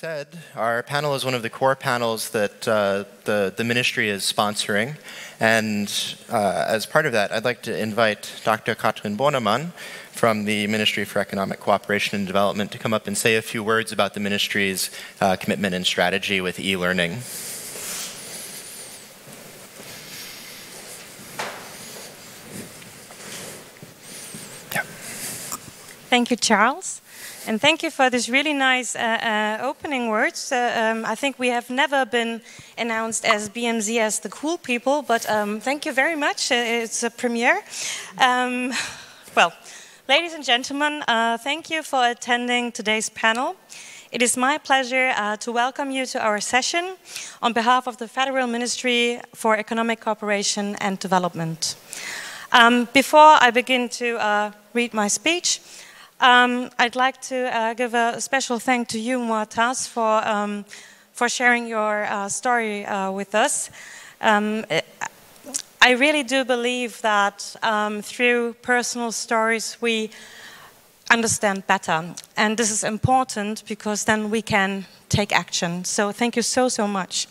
said, our panel is one of the core panels that the ministry is sponsoring. And as part of that, I'd like to invite Dr. Katrin Bornemann from the Ministry for Economic Cooperation and Development to come up and say a few words about the ministry's commitment and strategy with e-learning. Thank you, Charles. And thank you for this really nice opening words. I think we have never been announced as BMZ as the cool people, but thank you very much. It's a premiere. Well, ladies and gentlemen, thank you for attending today's panel. It is my pleasure to welcome you to our session on behalf of the Federal Ministry for Economic Cooperation and Development. Before I begin to read my speech, I'd like to give a special thank to you, Moataz, for sharing your story with us. I really do believe that through personal stories we understand better. And this is important because then we can take action. So thank you so, so much.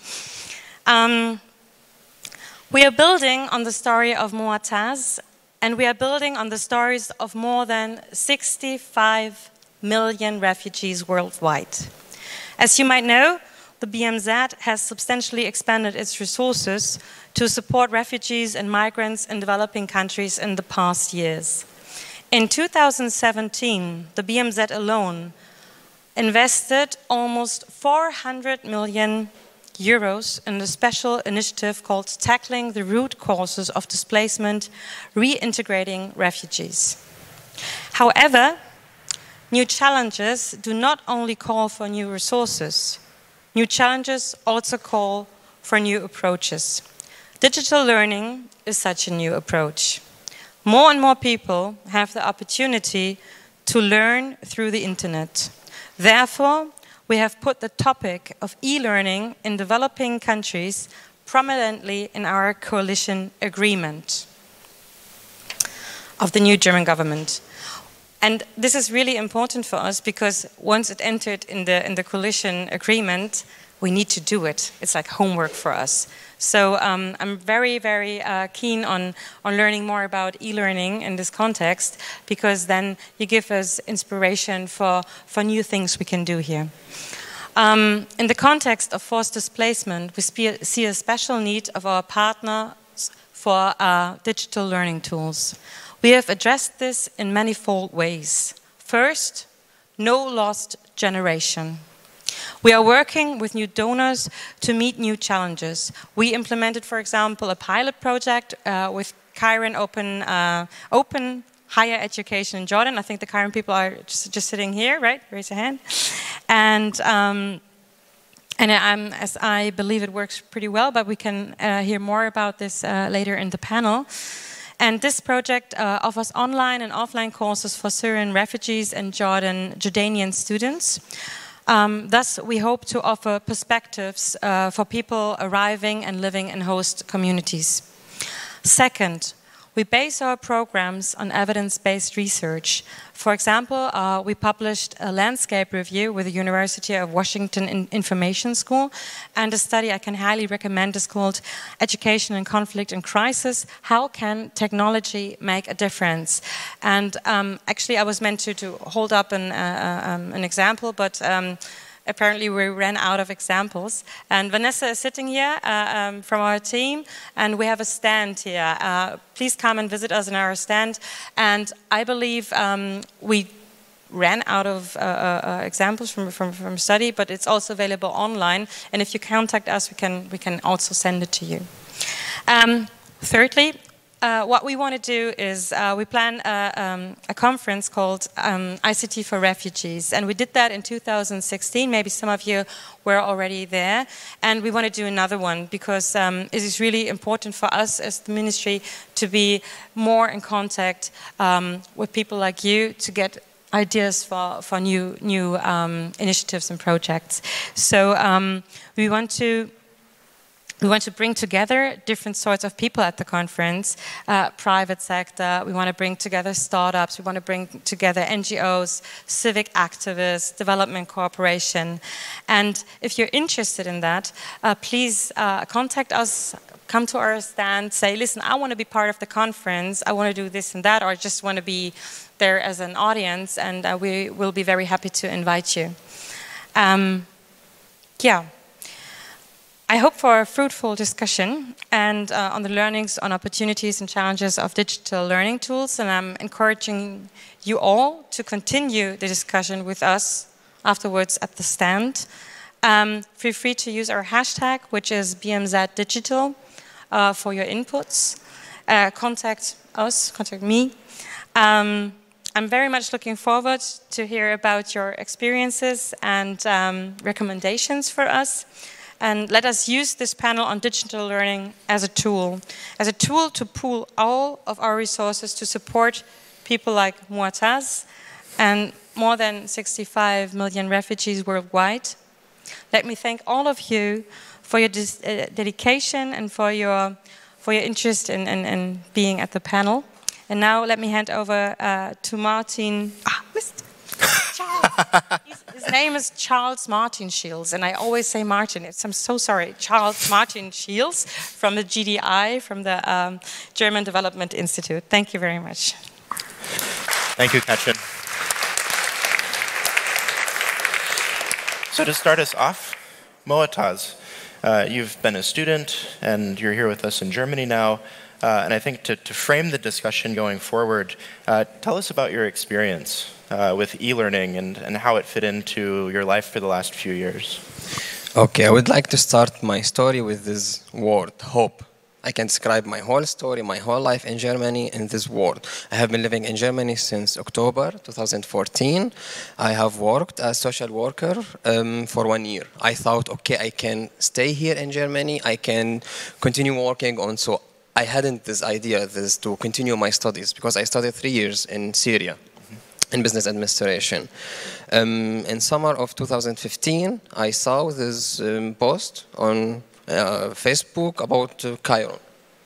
We are building on the story of Moataz, and we are building on the stories of more than 65 million refugees worldwide. As you might know, the BMZ has substantially expanded its resources to support refugees and migrants in developing countries in the past years. In 2017, the BMZ alone invested almost 400 million euros in a special initiative called Tackling the Root Causes of Displacement, Reintegrating Refugees. However, new challenges do not only call for new resources. New challenges also call for new approaches. Digital learning is such a new approach. More and more people have the opportunity to learn through the internet. Therefore, we have put the topic of e-learning in developing countries prominently in our coalition agreement of the new German government. And this is really important for us because once it entered in the coalition agreement, we need to do it. It's like homework for us. So I'm very, very keen on learning more about e-learning in this context, because then you give us inspiration for new things we can do here. In the context of forced displacement, we see a special need of our partners for digital learning tools. We have addressed this in manifold ways. First, no lost generation. We are working with new donors to meet new challenges. We implemented, for example, a pilot project with Kairen Open Higher Education in Jordan. I think the Kairen people are just sitting here, right? Raise your hand. And as I believe it works pretty well, but we can hear more about this later in the panel. And this project offers online and offline courses for Syrian refugees and Jordanian students. Thus, we hope to offer perspectives for people arriving and living in host communities. Second, we base our programs on evidence-based research. For example, we published a landscape review with the University of Washington Information School, and a study I can highly recommend is called Education in Conflict and Crisis: How Can Technology Make a Difference? And actually I was meant to hold up an example, but apparently we ran out of examples. And Vanessa is sitting here from our team, and we have a stand here. Please come and visit us in our stand. And I believe we ran out of examples from study, but it's also available online. And if you contact us, we can also send it to you. Thirdly, what we want to do is we plan a conference called ICT for Refugees, and we did that in 2016. Maybe some of you were already there, and we want to do another one because it is really important for us as the ministry to be more in contact with people like you to get ideas for new initiatives and projects. So we want to We want to bring together different sorts of people at the conference, private sector, we want to bring together startups, we want to bring together NGOs, civic activists, development cooperation. And if you're interested in that, please contact us, come to our stand, say, listen, I want to be part of the conference, I want to do this and that, or I just want to be there as an audience, and we will be very happy to invite you. Yeah. I hope for a fruitful discussion and on the learnings, on opportunities and challenges of digital learning tools, and I'm encouraging you all to continue the discussion with us afterwards at the stand. Feel free to use our hashtag, which is BMZDigital, for your inputs. Contact us, contact me. I'm very much looking forward to hear about your experiences and recommendations for us. And let us use this panel on digital learning as a tool to pool all of our resources to support people like Moataz and more than 65 million refugees worldwide. Let me thank all of you for your dedication and for your interest in being at the panel. And now let me hand over to Martin. His name is Charles Martin Shields, and I always say Martin. I'm so sorry. Charles Martin Shields from the GDI, from the German Development Institute. Thank you very much. Thank you, Katrin. So to start us off, Moataz, you've been a student, and you're here with us in Germany now. And I think to frame the discussion going forward, tell us about your experience with e-learning and how it fit into your life for the last few years. Okay, I would like to start my story with this word, hope. I can describe my whole story, my whole life in Germany in this word. I have been living in Germany since October 2014. I have worked as social worker for 1 year. I thought, okay, I can stay here in Germany, I can continue working on, so I hadn't this idea to continue my studies because I studied 3 years in Syria in business administration. In summer of 2015, I saw this post on Facebook about Cairo.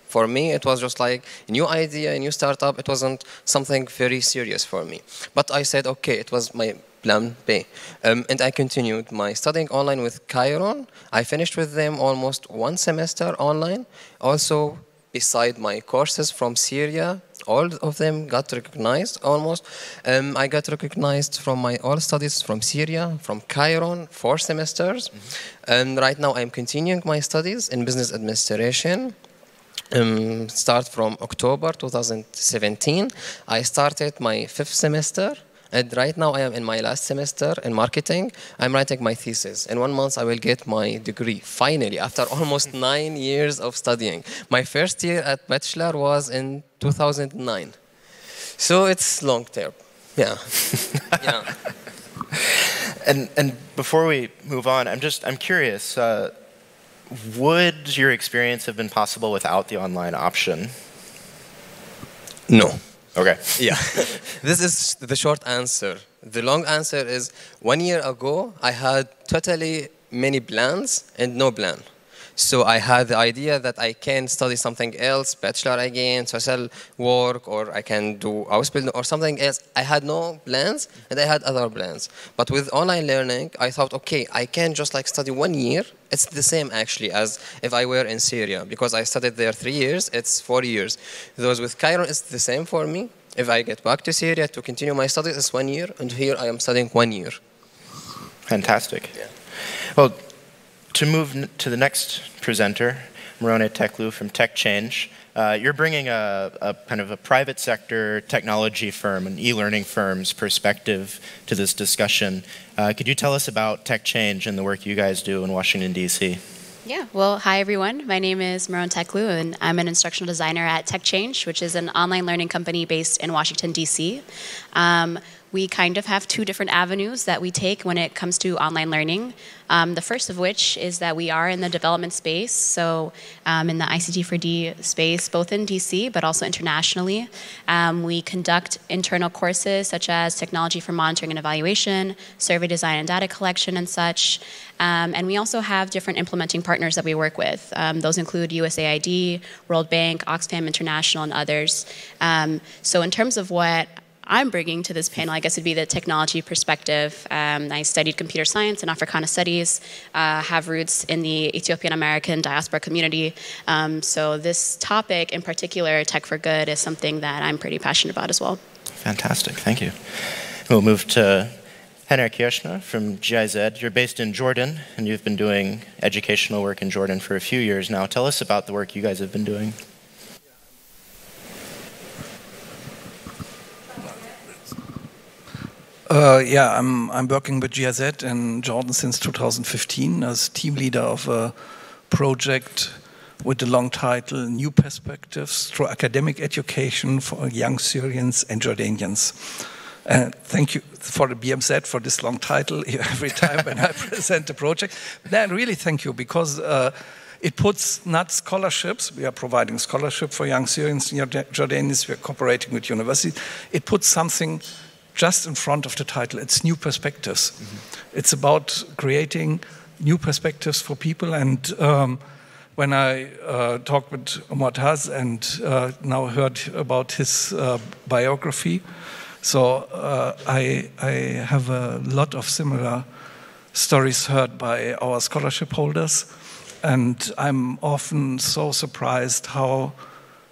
For me, it was just like a new idea, a new startup. It wasn't something very serious for me. But I said, okay, it was my plan B. And I continued my studying online with Cairo. I finished with them almost 1 semester online. Also, beside my courses from Syria, all of them got recognized almost. I got recognized from my all studies from Syria, from Cairo, 4 semesters. And right now I'm continuing my studies in business administration. Start from October 2017. I started my 5th semester. And right now I am in my last semester in marketing. I'm writing my thesis. In 1 month I will get my degree, finally, after almost 9 years of studying. My first year at bachelor was in 2009. So it's long term, yeah. Yeah. And before we move on, I'm curious, would your experience have been possible without the online option? No. Okay. Yeah, this is the short answer. The long answer is 1 year ago, I had totally many plans and no plan. So I had the idea that I can study something else, bachelor again, social work, or I can do Ausbildung or something else. I had no plans and I had other plans. But with online learning, I thought, okay, I can just like study 1 year. It's the same actually as if I were in Syria, because I studied there 3 years, it's 4 years. Those with Cairo, it's the same for me. If I get back to Syria to continue my studies, it's 1 year, and here I am studying 1 year. Fantastic. Yeah. Well, to move to the next presenter, Meronne Teklu from Tech Change, you're bringing a kind of a private sector technology firm, an e-learning firm's perspective to this discussion. Could you tell us about Tech Change and the work you guys do in Washington, D.C.? Yeah, well, hi everyone. My name is Meronne Teklu, and I'm an instructional designer at Tech Change, which is an online learning company based in Washington, D.C. we kind of have two different avenues that we take when it comes to online learning. The first of which is that we are in the development space, so in the ICT4D space, both in DC but also internationally. We conduct internal courses such as technology for monitoring and evaluation, survey design and data collection and such. And we also have different implementing partners that we work with. Those include USAID, World Bank, Oxfam International, and others. So in terms of what I'm bringing to this panel, I guess, would be the technology perspective. I studied computer science and Africana studies, have roots in the Ethiopian American diaspora community. So this topic in particular, Tech for Good, is something that I'm pretty passionate about as well. Fantastic, thank you. We'll move to Henner Kirchner from GIZ. You're based in Jordan, and you've been doing educational work in Jordan for a few years now. Tell us about the work you guys have been doing. Yeah, I'm working with GIZ in Jordan since 2015 as team leader of a project with the long title New Perspectives Through Academic Education for Young Syrians and Jordanians. Thank you for the BMZ for this long title every time when I present the project. Then really thank you, because it puts not scholarships, we are providing scholarship for young Syrians and Jordanians, we are cooperating with universities. It puts something just in front of the title. It's New Perspectives. Mm-hmm. It's about creating new perspectives for people. And when I talked with Moataz and now heard about his biography, so I have a lot of similar stories heard by our scholarship holders. And I'm often so surprised how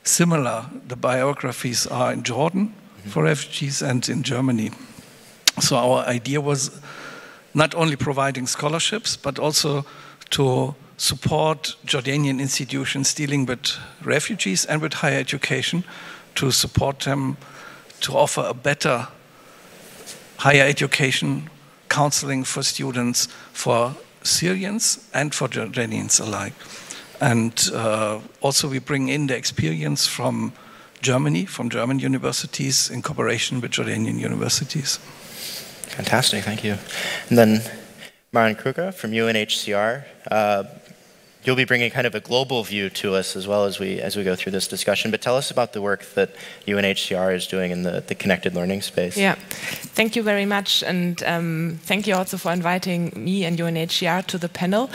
similar the biographies are in Jordan for refugees and in Germany. So our idea was not only providing scholarships, but also to support Jordanian institutions dealing with refugees and with higher education, to support them to offer a better higher education counseling for students, for Syrians and for Jordanians alike. And also we bring in the experience from Germany, from German universities in cooperation with Jordanian universities. Fantastic, thank you. And then Maren Kroeger from UNHCR. You'll be bringing kind of a global view to us as well as we go through this discussion, but tell us about the work that UNHCR is doing in the connected learning space. Yeah, thank you very much, and thank you also for inviting me and UNHCR to the panel.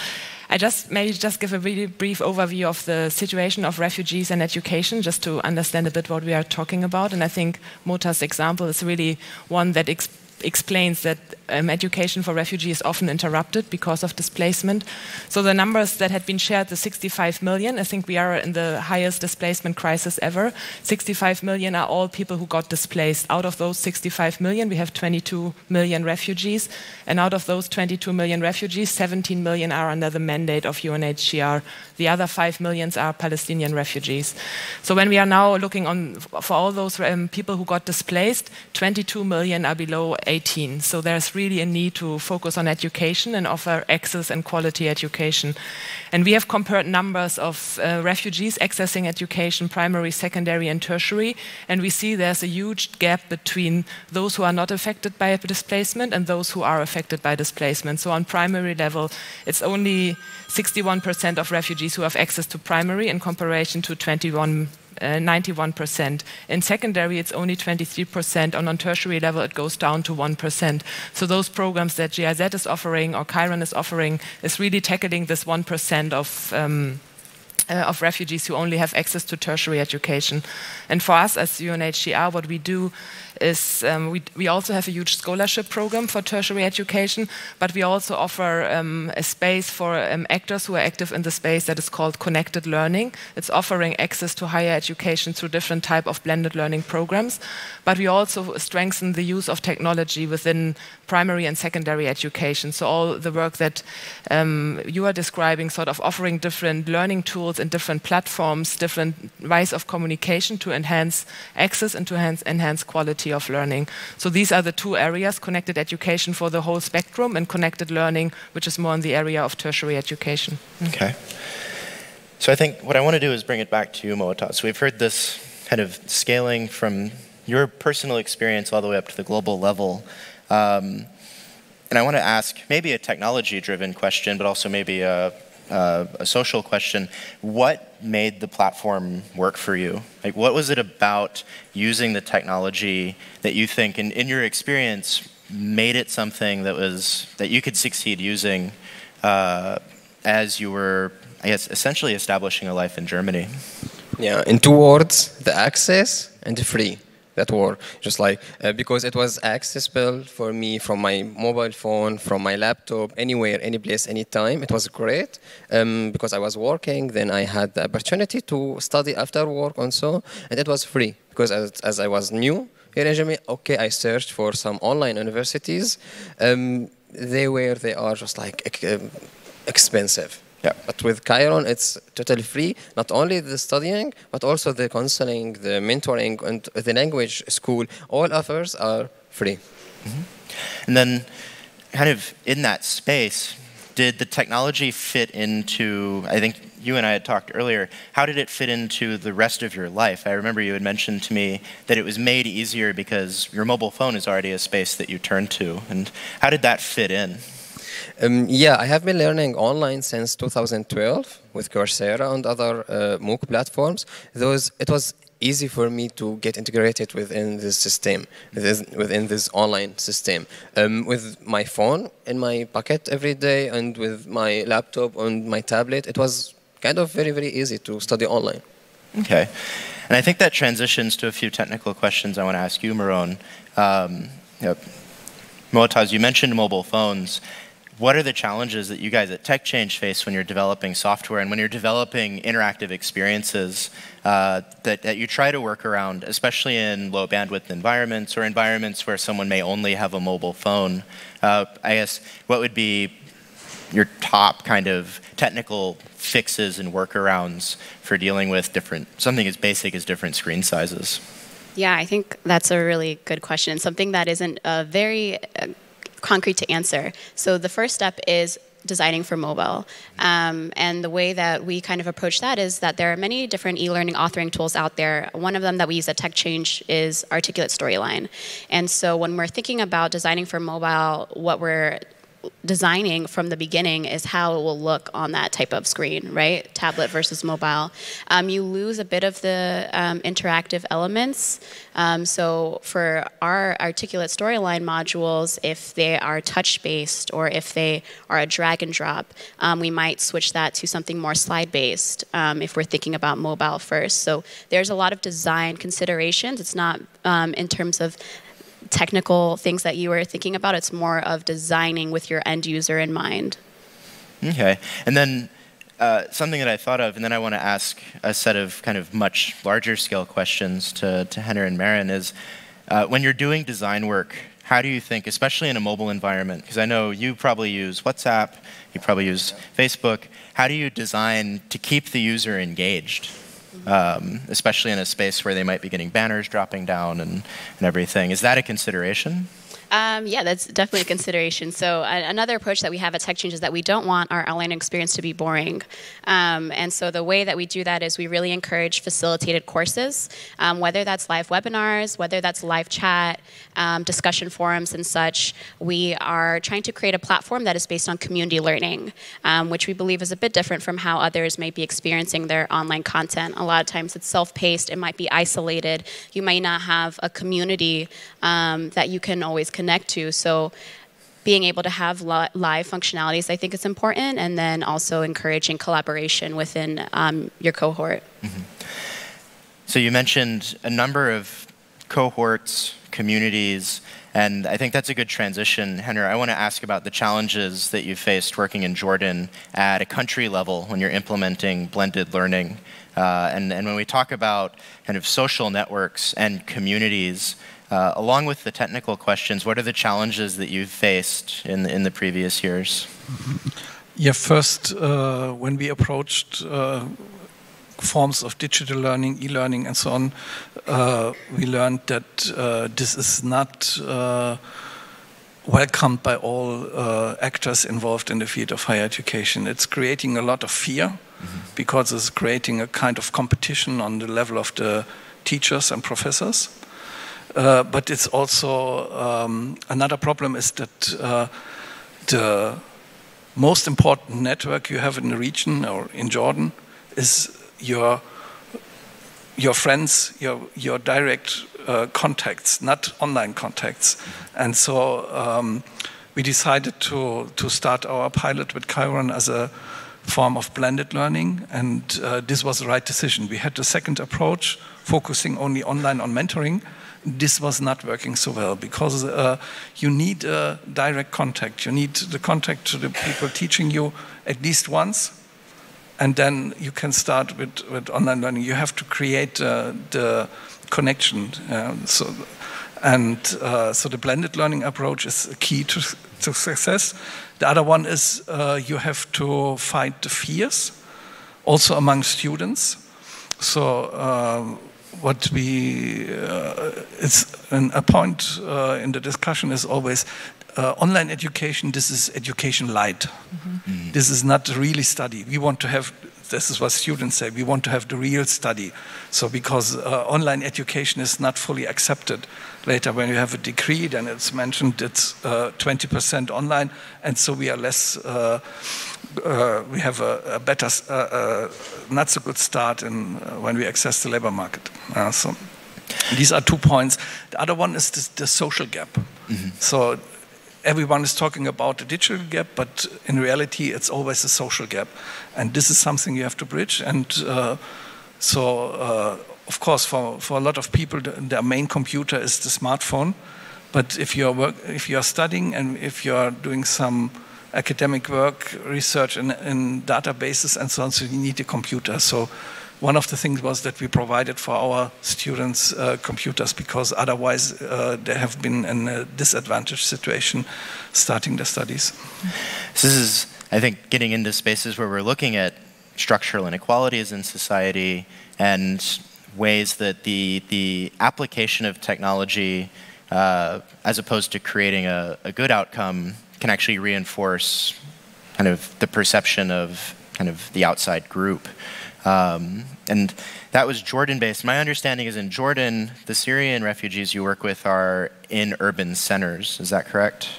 I maybe just give a really brief overview of the situation of refugees and education, just to understand a bit what we are talking about. And I think Moataz's example is really one that explains that education for refugees is often interrupted because of displacement. So the numbers that had been shared, the 65 million, I think we are in the highest displacement crisis ever. 65 million are all people who got displaced. Out of those 65 million, we have 22 million refugees. And out of those 22 million refugees, 17 million are under the mandate of UNHCR. The other 5 million are Palestinian refugees. So when we are now looking for all those people who got displaced, 22 million are below 18. So there's really a need to focus on education and offer access and quality education. And we have compared numbers of refugees accessing education, primary, secondary, and tertiary. And we see there's a huge gap between those who are not affected by displacement and those who are affected by displacement. So on primary level, it's only 61% of refugees who have access to primary in comparison to 91%. In secondary, it's only 23%. On tertiary level, it goes down to 1%. So those programs that GIZ is offering or Chiron is offering is really tackling this 1% of refugees who only have access to tertiary education. And for us as UNHCR, what we do is we also have a huge scholarship program for tertiary education, but we also offer a space for actors who are active in the space that is called connected learning. It's offering access to higher education through different type of blended learning programs, but we also strengthen the use of technology within primary and secondary education. So all the work that you are describing, sort of offering different learning tools and different platforms, different ways of communication to enhance access and to enhance quality of learning. So these are the two areas, connected education for the whole spectrum and connected learning, which is more in the area of tertiary education. Okay. So I think what I want to do is bring it back to you, Moataz. So we've heard this kind of scaling from your personal experience all the way up to the global level. And I want to ask maybe a technology-driven question, but also maybe a social question. What made the platform work for you? Like, what was it about using the technology that you think, in your experience, made it something that you could succeed using as you were, I guess, essentially establishing a life in Germany? Yeah, in 2 words, the access and the free. That were just like, because it was accessible for me from my mobile phone, from my laptop, anywhere, any place, anytime. It was great because I was working. Then I had the opportunity to study after work also, and it was free because as I was new here in Germany, okay, I searched for some online universities. They are just like expensive. Yeah, but with Chiron, it's totally free. Not only the studying, but also the counseling, the mentoring, and the language school. All offers are free. Mm-hmm. And then, kind of in that space, did the technology fit into, I think you and I had talked earlier, how did it fit into the rest of your life? I remember you had mentioned to me that it was made easier because your mobile phone is already a space that you turn to. And how did that fit in? Yeah, I have been learning online since 2012 with Coursera and other MOOC platforms. It was easy for me to get integrated within this system, within this online system. With my phone in my pocket every day and with my laptop and my tablet, it was kind of very, very easy to study online. Okay. And I think that transitions to a few technical questions I want to ask you, Meronne. Moataz, you mentioned mobile phones. What are the challenges that you guys at TechChange face when you're developing software and when you're developing interactive experiences that you try to work around, especially in low bandwidth environments or environments where someone may only have a mobile phone? I guess, what would be your top kind of technical fixes and workarounds for dealing with something as basic as different screen sizes? Yeah, I think that's a really good question. Something that isn't very concrete to answer. So the first step is designing for mobile. And the way that we kind of approach that is that there are many different e-learning authoring tools out there. One of them that we use at TechChange is Articulate Storyline. And so when we're thinking about designing for mobile, what we're designing from the beginning is how it will look on that type of screen, right? Tablet versus mobile. You lose a bit of the interactive elements. So for our Articulate Storyline modules, if they are touch-based or if they are a drag and drop, we might switch that to something more slide-based if we're thinking about mobile first. So there's a lot of design considerations. It's not in terms of technical things that you were thinking about. It's more of designing with your end user in mind. Okay. And then something that I thought of, and then I want to ask a set of kind of much larger scale questions to Henner and Maren, is when you're doing design work, how do you think, especially in a mobile environment, because I know you probably use WhatsApp, you probably use Facebook, how do you design to keep the user engaged? Especially in a space where they might be getting banners dropping down and everything. Is that a consideration? Yeah, that's definitely a consideration. So another approach that we have at TechChange is that we don't want our online experience to be boring. And so the way that we do that is we really encourage facilitated courses, whether that's live webinars, whether that's live chat, discussion forums and such. We are trying to create a platform that is based on community learning, which we believe is a bit different from how others may be experiencing their online content. A lot of times it's self-paced, it might be isolated. You might not have a community that you can always connect to. So being able to have live functionalities, I think is important, and then also encouraging collaboration within your cohort. Mm-hmm. So you mentioned a number of cohorts, communities, and I think that's a good transition. Henner, I want to ask about the challenges that you faced working in Jordan at a country level when you're implementing blended learning. And when we talk about kind of social networks and communities, along with the technical questions, what are the challenges that you've faced in the previous years? Yeah, first, when we approached forms of digital learning, e-learning and so on, we learned that this is not welcomed by all actors involved in the field of higher education. It's creating a lot of fear because it's creating a kind of competition on the level of the teachers and professors. but it's also another problem is that the most important network you have in the region or in Jordan is your friends, your direct contacts, not online contacts. And so we decided to start our pilot with Chiron as a form of blended learning, and this was the right decision. We had the second approach, focusing only online on mentoring. This was not working so well because you need a direct contact. You need the contact to the people teaching you at least once, and then you can start with online learning. You have to create the connection. So the blended learning approach is key to success. The other one is you have to fight the fears, also among students. So what it's a point in the discussion is always online education. This is education light. Mm-hmm. This is not really study. We want to have. This is what students say. We want to have the real study. So because online education is not fully accepted. Later when you have a degree, then it's mentioned it's 20% online, and so we are less. We have a better, not so good start when we access the labor market. So these are 2 points. The other one is the social gap. Mm-hmm. So everyone is talking about the digital gap, but in reality, it's always a social gap. And this is something you have to bridge. And of course, for a lot of people, their main computer is the smartphone. But if you're studying and if you're doing some academic work, research in databases and so on, so you need a computer. So one of the things was that we provided for our students computers, because otherwise they have been in a disadvantaged situation starting their studies. So this is, I think, getting into spaces where we're looking at structural inequalities in society and ways that the application of technology, as opposed to creating a good outcome, can actually reinforce kind of the perception of kind of the outside group. And that was Jordan-based. My understanding is in Jordan, the Syrian refugees you work with are in urban centers. Is that correct?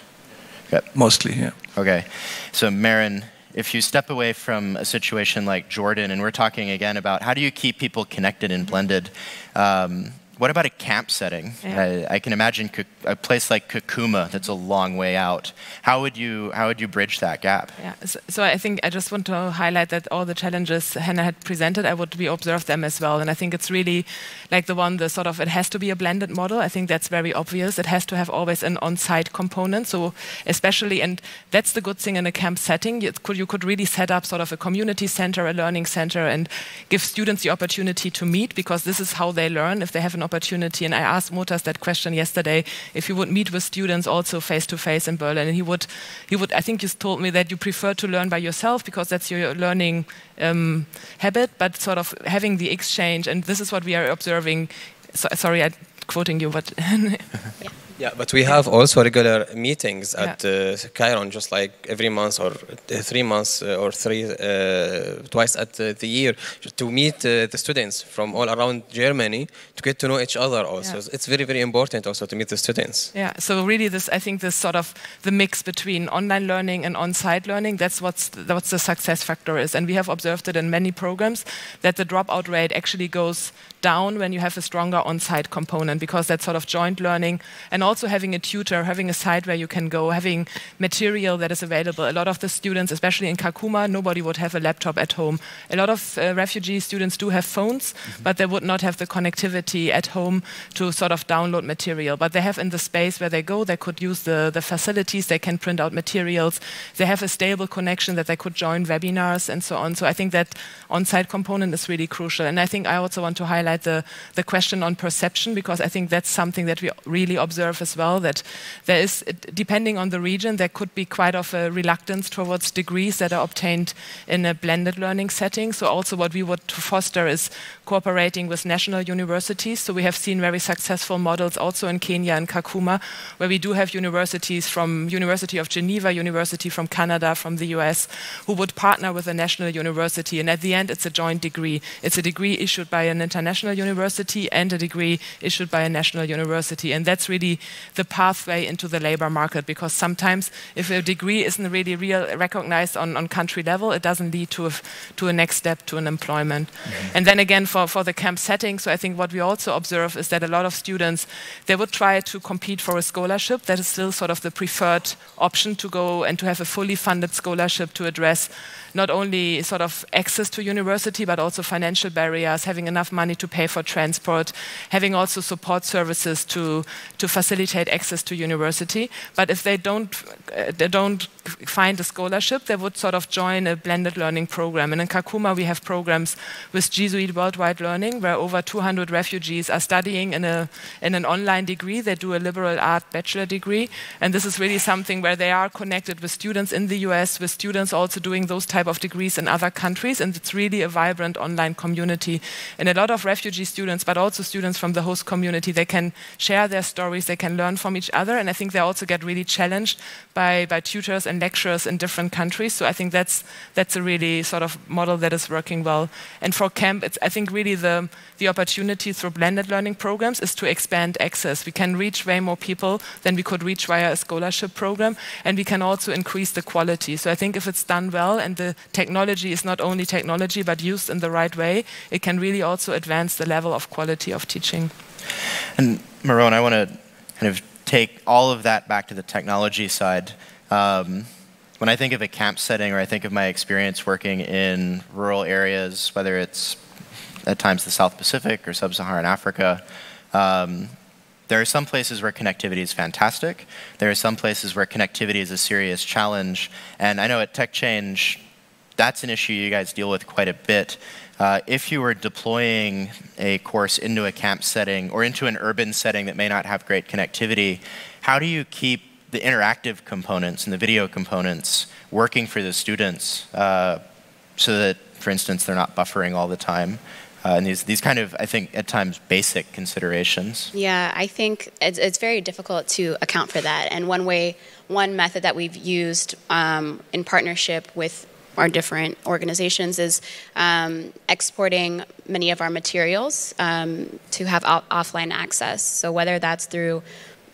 Yep. Mostly, yeah. Okay. So Maren, if you step away from a situation like Jordan, and we're talking again about how do you keep people connected and blended, what about a camp setting? Yeah. I can imagine a place like Kakuma that's a long way out. How would you bridge that gap? Yeah. So I think I just want to highlight that all the challenges Henner had presented, I would observe them as well. And I think it's really like it has to be a blended model. I think that's very obvious. It has to have always an on-site component. So especially, and that's the good thing in a camp setting, you could really set up sort of a community center, a learning center, and give students the opportunity to meet, because this is how they learn if they have an opportunity. And I asked Moataz that question yesterday, if you would meet with students also face-to-face in Berlin, and he would, I think you told me that you prefer to learn by yourself because that's your learning habit, but sort of having the exchange, and this is what we are observing. Sorry, I'm quoting you, but... Yeah, but we have also regular meetings at Chiron, just like every month or 3 months or twice at the year, to meet the students from all around Germany to get to know each other also. Yeah. It's very, very important also to meet the students. Yeah, so really I think this sort of the mix between online learning and on-site learning, that's what the success factor is. And we have observed it in many programs that the dropout rate actually goes down when you have a stronger on-site component, because that's sort of joint learning, and also having a tutor, having a site where you can go, having material that is available. A lot of the students, especially in Kakuma, nobody would have a laptop at home. A lot of refugee students do have phones, but they would not have the connectivity at home to sort of download material. But they have in the space where they go, they could use the facilities, they can print out materials, they have a stable connection that they could join webinars and so on. So I think that on-site component is really crucial. And I think I also want to highlight the question on perception, because I think that's something that we really observe observe as well that there is, depending on the region, there could be quite of a reluctance towards degrees that are obtained in a blended learning setting. So also what we want to foster is cooperating with national universities. So we have seen very successful models also in Kenya and Kakuma, where we do have universities from University of Geneva, University from Canada, from the US, who would partner with a national university. And at the end, it's a joint degree. It's a degree issued by an international university and a degree issued by a national university. And that's really the pathway into the labor market, because sometimes if a degree isn't really recognized on country level, it doesn't lead to a next step to an employment. Mm-hmm. And then again, for the camp setting, so I think what we also observe is that a lot of students, they would try to compete for a scholarship. That is still sort of the preferred option, to go and to have a fully funded scholarship to address not only sort of access to university, but also financial barriers, having enough money to pay for transport, having also support services to facilitate access to university. But if they don't find a scholarship, they would sort of join a blended learning program. And in Kakuma, we have programs with Jesuit Worldwide Learning, where over 200 refugees are studying in an online degree. They do a liberal art bachelor degree. And this is really something where they are connected with students in the US, with students also doing those type of degrees in other countries. And it's really a vibrant online community. And a lot of refugee students, but also students from the host community, they can share their stories, they can learn from each other. And I think they also get really challenged by tutors and lecturers in different countries. So I think that's a really sort of model that is working well. And for camp, it's, I think, really the opportunity through blended learning programs is to expand access. We can reach way more people than we could reach via a scholarship program, and we can also increase the quality. So I think if it's done well and the technology is not only technology but used in the right way, it can really also advance the level of quality of teaching. And Meronne, I want to kind of take all of that back to the technology side. When I think of a camp setting, or I think of my experience working in rural areas, whether it's at times the South Pacific or Sub-Saharan Africa, there are some places where connectivity is fantastic. There are some places where connectivity is a serious challenge. And I know at Tech Change, that's an issue you guys deal with quite a bit. If you were deploying a course into a camp setting or into an urban setting that may not have great connectivity, how do you keep the interactive components and the video components working for the students so that, for instance, they're not buffering all the time? And these kind of, I think, at times basic considerations. Yeah, I think it's very difficult to account for that. And one method that we've used in partnership with our different organizations is exporting many of our materials to have offline access. So whether that's through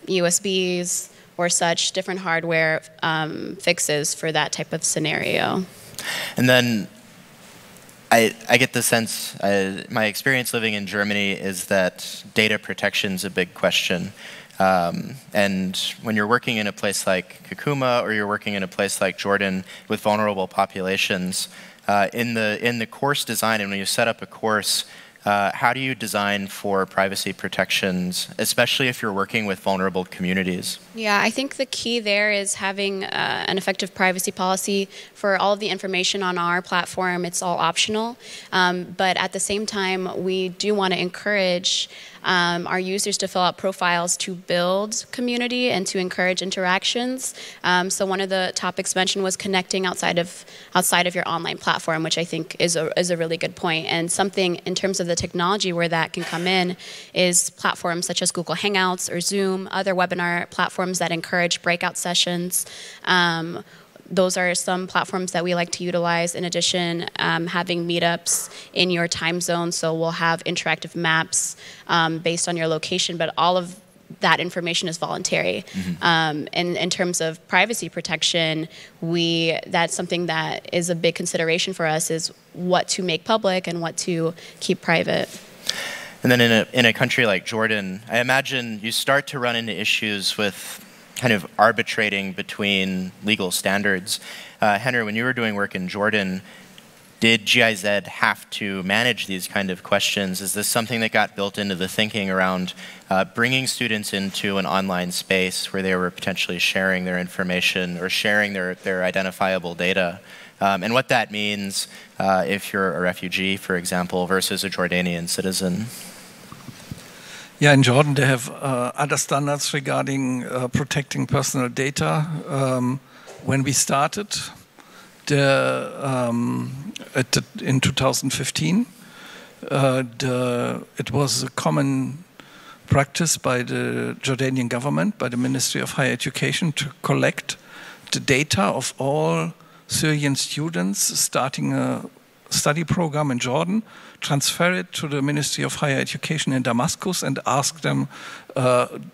USBs or such, different hardware fixes for that type of scenario. And then I get the sense, my experience living in Germany is that data protection is a big question. And when you're working in a place like Kakuma, or you're working in a place like Jordan with vulnerable populations, in the course design, and when you set up a course, how do you design for privacy protections, especially if you're working with vulnerable communities? Yeah, I think the key there is having an effective privacy policy for all of the information on our platform. It's all optional, but at the same time, we do want to encourage our users to fill out profiles to build community and to encourage interactions. So one of the topics mentioned was connecting outside of your online platform, which I think is a really good point. And something in terms of the technology where that can come in is platforms such as Google Hangouts or Zoom, other webinar platforms that encourage breakout sessions. Those are some platforms that we like to utilize. In addition, having meetups in your time zone. So we'll have interactive maps based on your location, but all of that information is voluntary. Mm-hmm. And in terms of privacy protection, that's something that is a big consideration for us, is what to make public and what to keep private. And then in a country like Jordan, I imagine you start to run into issues with kind of arbitrating between legal standards. Henner, when you were doing work in Jordan, did GIZ have to manage these kind of questions? Is this something that got built into the thinking around bringing students into an online space where they were potentially sharing their information or sharing their identifiable data? And what that means if you're a refugee, for example, versus a Jordanian citizen? Yeah, in Jordan they have other standards regarding protecting personal data. When we started in 2015, it was a common practice by the Jordanian government, by the Ministry of Higher Education, to collect the data of all Syrian students starting a study program in Jordan, transfer it to the Ministry of Higher Education in Damascus, and ask them,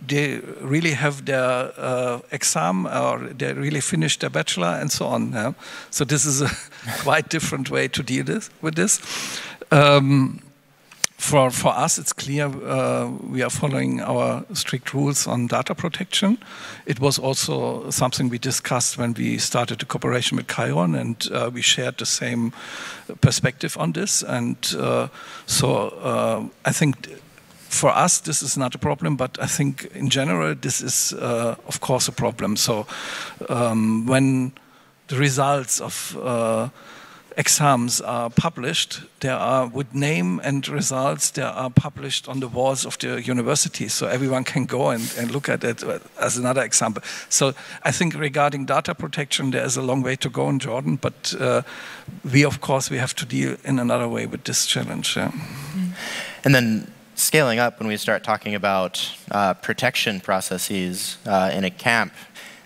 they really have their exam, or they really finished their bachelor, and so on. Yeah? So this is a quite different way to deal with this. For us, it's clear we are following our strict rules on data protection. It was also something we discussed when we started the cooperation with Chiron, and we shared the same perspective on this. And so I think for us, this is not a problem, but I think in general, this is, of course, a problem. So when the results of exams are published, there are, with name and results, they are published on the walls of the university, so everyone can go and look at it as another example. So I think regarding data protection, there is a long way to go in Jordan, but we, of course, we have to deal in another way with this challenge. Yeah. And then scaling up, when we start talking about protection processes in a camp,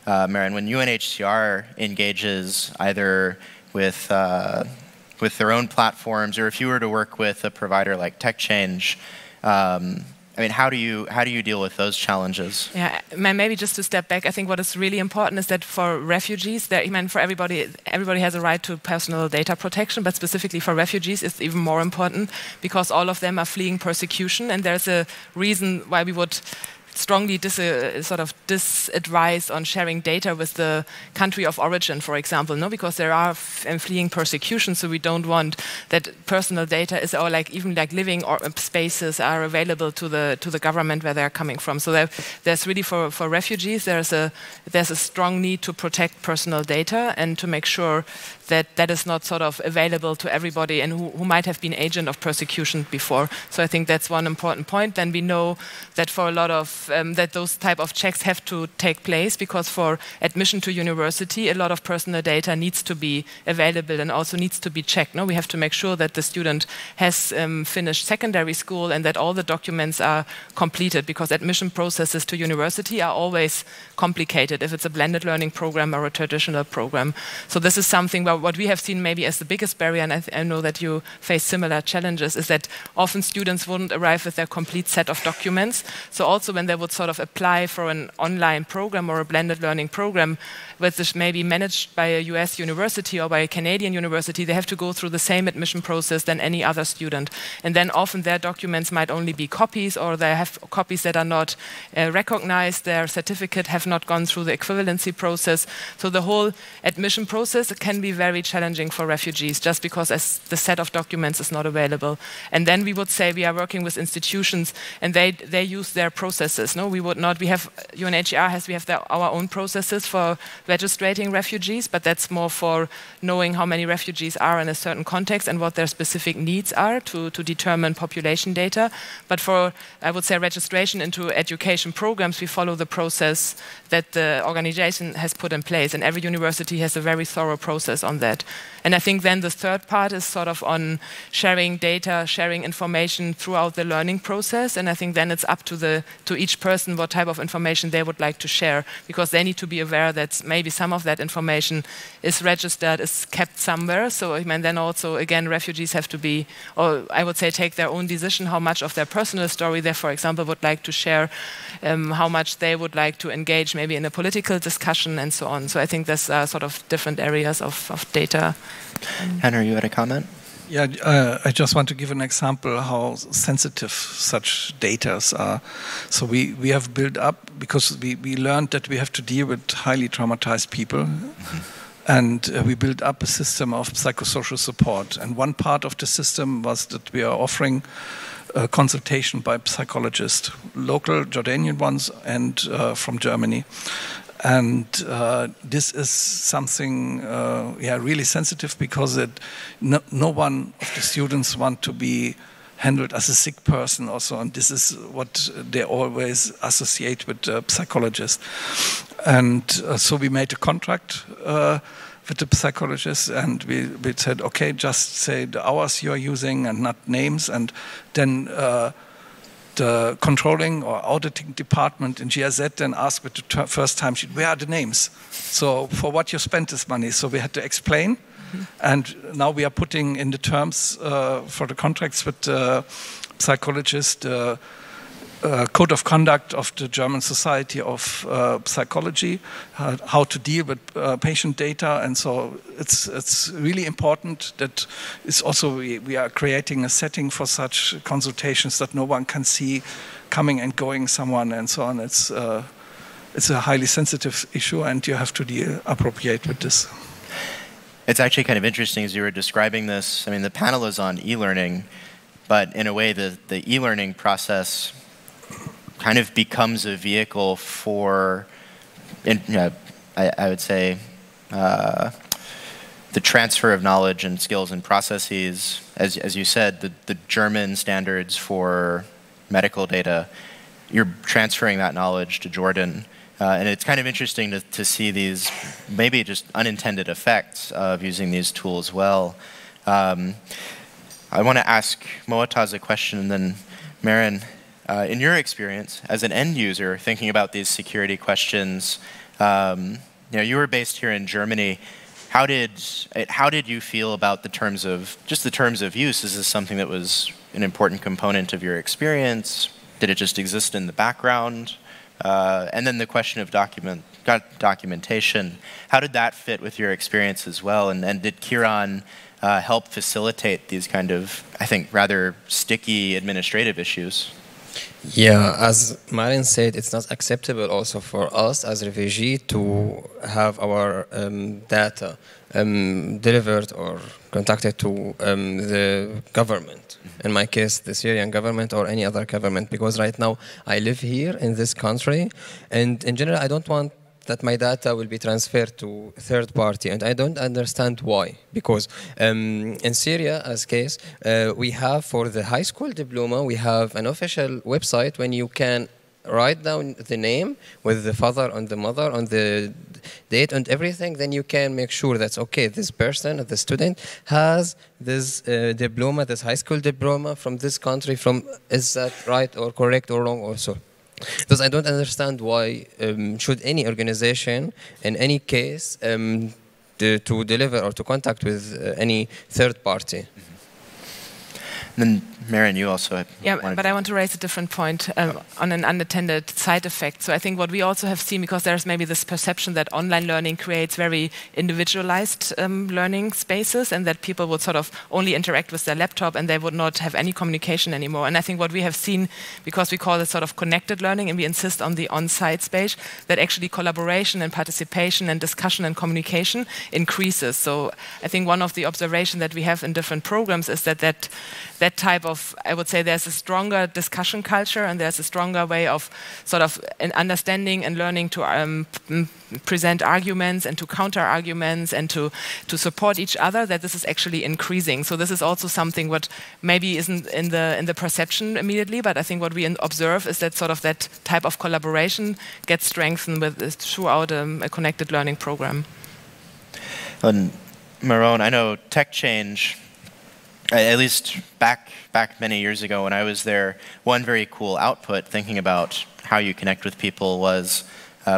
Maren, when UNHCR engages either with their own platforms, or if you were to work with a provider like TechChange, I mean, how do you deal with those challenges? Yeah, maybe just to step back, I think what is really important is that for refugees, I mean, for everybody has a right to personal data protection, but specifically for refugees, it's even more important because all of them are fleeing persecution, and there's a reason why we would strongly disadvise on sharing data with the country of origin, for example, no, because there are fleeing persecution, so we don't want that personal data is, or even living or spaces are available to the government where they're coming from. So there's really for refugees there's a strong need to protect personal data and to make sure that that is not available to everybody and who might have been agent of persecution before. So I think that's one important point. Then we know that for a lot of that those type of checks have to take place, because for admission to university, a lot of personal data needs to be available and also needs to be checked. No, we have to make sure that the student has finished secondary school and that all the documents are completed, because admission processes to university are always complicated if it's a blended learning program or a traditional program. So this is something where what we have seen maybe as the biggest barrier, and I know that you face similar challenges, is that often students wouldn't arrive with their complete set of documents. So also when they would apply for an online program or a blended learning program, which is maybe managed by a US university or by a Canadian university, they have to go through the same admission process than any other student. And then often their documents might only be copies, or they have copies that are not recognized, their certificate have not gone through the equivalency process. So the whole admission process can be very challenging for refugees, just because as the set of documents is not available. And then we would say we are working with institutions and they use their processes. No, we would not. We have UNHCR we have our own processes for registrating refugees, but that's more for knowing how many refugees are in a certain context and what their specific needs are to determine population data. But for, I would say, registration into education programs, we follow the process that the organization has put in place, and every university has a very thorough process on that. And I think then the third part is on sharing data, sharing information throughout the learning process, and I think then it's up to each person what type of information they would like to share, because they need to be aware that maybe some of that information is registered, is kept somewhere. So I mean, then also again, refugees have to be, or I would say, take their own decision how much of their personal story they, for example, would like to share, how much they would like to engage maybe in a political discussion and so on. So I think there's different areas of data. Henner, you had a comment? Yeah, I just want to give an example how sensitive such data are. So we have built up, because we learned that we have to deal with highly traumatized people, and we built up a system of psychosocial support. And one part of the system was that we are offering consultation by psychologists, local Jordanian ones and from Germany. And this is something really sensitive, because no one of the students want to be handled as a sick person also, and this is what they always associate with psychologists. And so we made a contract with the psychologist, and we said, okay, just say the hours you're using and not names, and then the controlling or auditing department in GIZ then asked with the first time sheet, where are the names? So for what you spent this money? So we had to explain. And now we are putting in the terms for the contracts with the psychologist, code of conduct of the German Society of Psychology, how to deal with patient data. And so it's really important that it's also we are creating a setting for such consultations that no one can see coming and going someone and so on. It's a highly sensitive issue, and you have to deal appropriate with this. It's actually kind of interesting as you were describing this. I mean, the panel is on e-learning, but in a way, the e-learning process kind of becomes a vehicle for, I would say, the transfer of knowledge and skills and processes. As you said, the German standards for medical data, you're transferring that knowledge to Jordan. And it's kind of interesting to see these maybe just unintended effects of using these tools well. I want to ask Moataz a question, and then Maren, in your experience as an end user thinking about these security questions, you were based here in Germany. How did you feel about the terms of use? Is this something that was an important component of your experience? Did it just exist in the background? And then the question of documentation, how did that fit with your experience as well? And did Kiran help facilitate these kind of, I think, rather sticky administrative issues? Yeah, as Maren said, it's not acceptable also for us as Refugee to have our data delivered or contacted to the government. In my case, the Syrian government or any other government, because right now I live here in this country, and in general I don't want that my data will be transferred to third party, and I don't understand why. Because in Syria, as case, we have for the high school diploma, we have an official website when you can write down the name with the father and the mother on the date and everything, then you can make sure that's okay, this person, the student, has this diploma, this high school diploma from this country, is that right or correct or wrong also? Because I don't understand why should any organization, in any case, to deliver or to contact with any third party. And then, Maren, you also have... Yeah, but I want to raise a different point on an unattended side effect. So I think what we also have seen, because there's maybe this perception that online learning creates very individualized learning spaces, and that people would sort of only interact with their laptop and they would not have any communication anymore. And I think what we have seen, because we call it sort of connected learning and we insist on the on-site space, that actually collaboration and participation and discussion and communication increases. So I think one of the observations that we have in different programs is that type of, I would say, there's a stronger discussion culture and there's a stronger way of sort of understanding and learning to present arguments and to counter arguments and to support each other, that this is actually increasing. So this is also something what maybe isn't in the perception immediately, but I think what we observe is that sort of that type of collaboration gets strengthened throughout a connected learning program. And Meronne, I know tech change, at least back many years ago when I was there, one very cool output thinking about how you connect with people was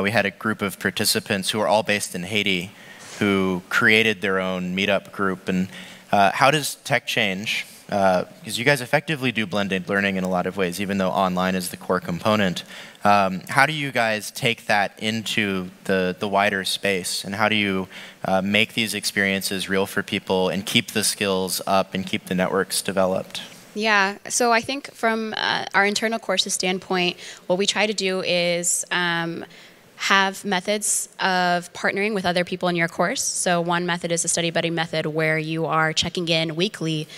we had a group of participants who were all based in Haiti who created their own meetup group. And how does tech change? Because you guys effectively do blended learning in a lot of ways, even though online is the core component. How do you guys take that into the wider space, and how do you make these experiences real for people and keep the skills up and keep the networks developed? Yeah, so I think from our internal courses standpoint, what we try to do is have methods of partnering with other people in your course. So one method is a study buddy method where you are checking in weekly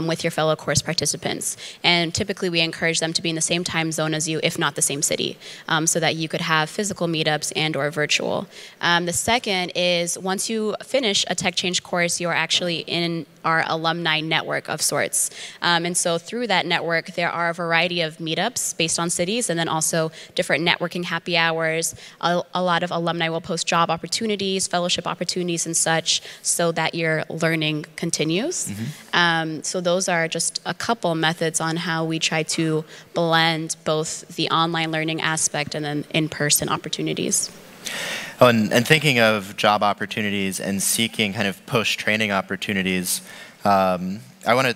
with your fellow course participants. And typically we encourage them to be in the same time zone as you, if not the same city, so that you could have physical meetups and or virtual. The second is once you finish a tech change course, you're actually our alumni network of sorts. And so through that network, there are a variety of meetups based on cities, and then also different networking happy hours. A lot of alumni will post job opportunities, fellowship opportunities and such, so that your learning continues. So those are just a couple methods on how we try to blend both the online learning aspect and then in-person opportunities. Oh, and thinking of job opportunities and seeking kind of post-training opportunities, I want to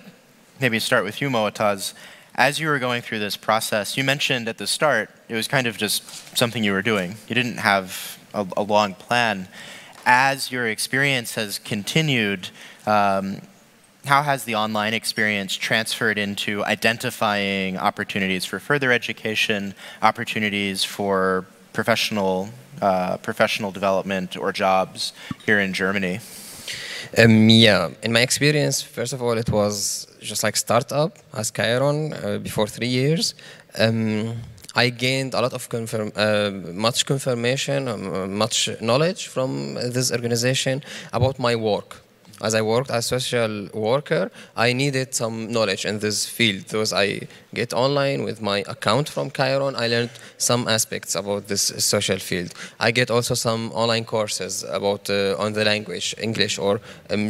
maybe start with you, Moataz. As you were going through this process, you mentioned at the start it was kind of just something you were doing. You didn't have a long plan. As your experience has continued, how has the online experience transferred into identifying opportunities for further education, opportunities for professional development or jobs here in Germany? Yeah, in my experience, first of all, it was just like startup as Chiron before 3 years. I gained a lot of much confirmation, much knowledge from this organization about my work. As I worked as a social worker, I needed some knowledge in this field. Because I get online with my account from Chiron, I learned some aspects about this social field. I get also some online courses about on the language, English or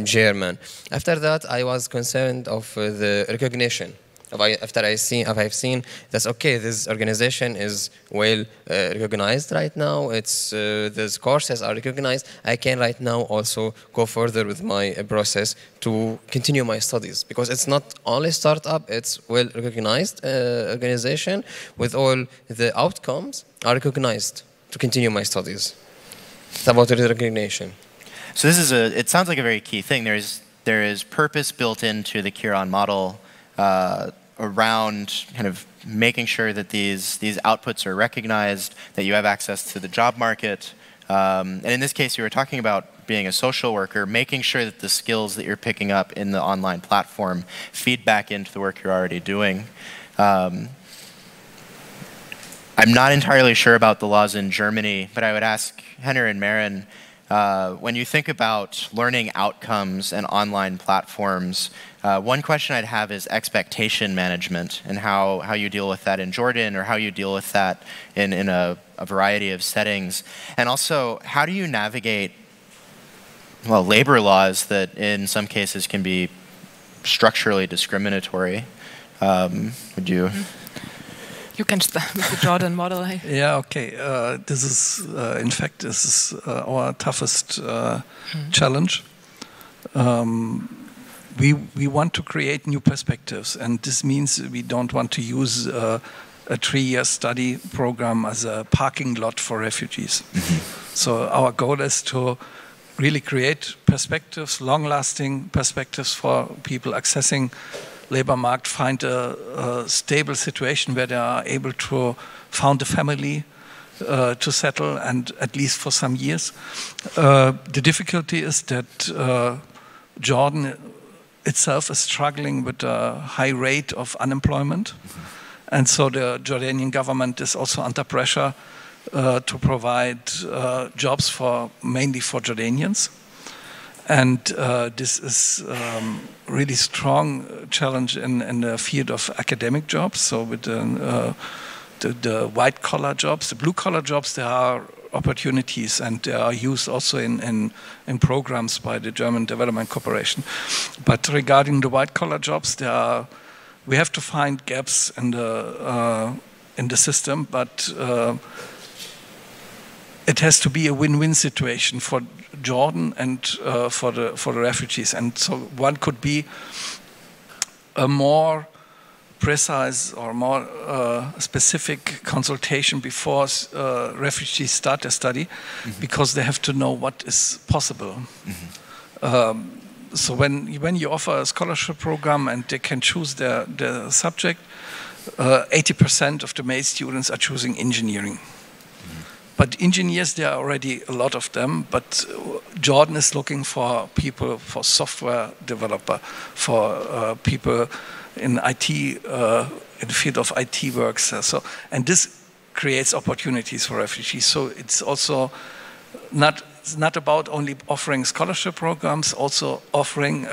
German. After that, I was concerned of the recognition. After I've seen that's okay, this organization is well recognized right now. These courses are recognized. I can right now also go further with my process to continue my studies, because it's not only startup, it's well recognized organization with all the outcomes are recognized to continue my studies. It's about the recognition. So this is it sounds like a very key thing. There is purpose built into the Chiron model around kind of making sure that these outputs are recognized, that you have access to the job market. And in this case, you were talking about being a social worker, making sure that the skills that you're picking up in the online platform feed back into the work you're already doing. I'm not entirely sure about the laws in Germany, but I would ask Henner and Maren, when you think about learning outcomes and online platforms, one question I'd have is expectation management and how you deal with that in Jordan, or how you deal with that in a variety of settings. And also, how do you navigate, well, labor laws that in some cases can be structurally discriminatory? Would you... You can start with the Jordan model. Yeah, okay. This is, in fact, our toughest challenge. We want to create new perspectives, and this means we don't want to use a 3-year study program as a parking lot for refugees. So our goal is to really create perspectives, long-lasting perspectives for people accessing labor market, find a stable situation where they are able to found a family, to settle, and at least for some years. The difficulty is that Jordan itself is struggling with a high rate of unemployment. And so the Jordanian government is also under pressure to provide jobs mainly for Jordanians. And this is really strong challenge in the field of academic jobs. So with the white-collar jobs, the blue-collar jobs, there are opportunities, and they are used also in programs by the German Development Corporation. But regarding the white-collar jobs, we have to find gaps in the system, but it has to be a win-win situation for Jordan and for the refugees. And so one could be a more precise or more specific consultation before refugees start their study, because they have to know what is possible. So when you offer a scholarship program and they can choose their subject, 80% of the male students are choosing engineering. But engineers, there are already a lot of them, but Jordan is looking for people, for software developer, for people in IT, in the field of IT works. And this creates opportunities for refugees. So it's also not about only offering scholarship programs, also offering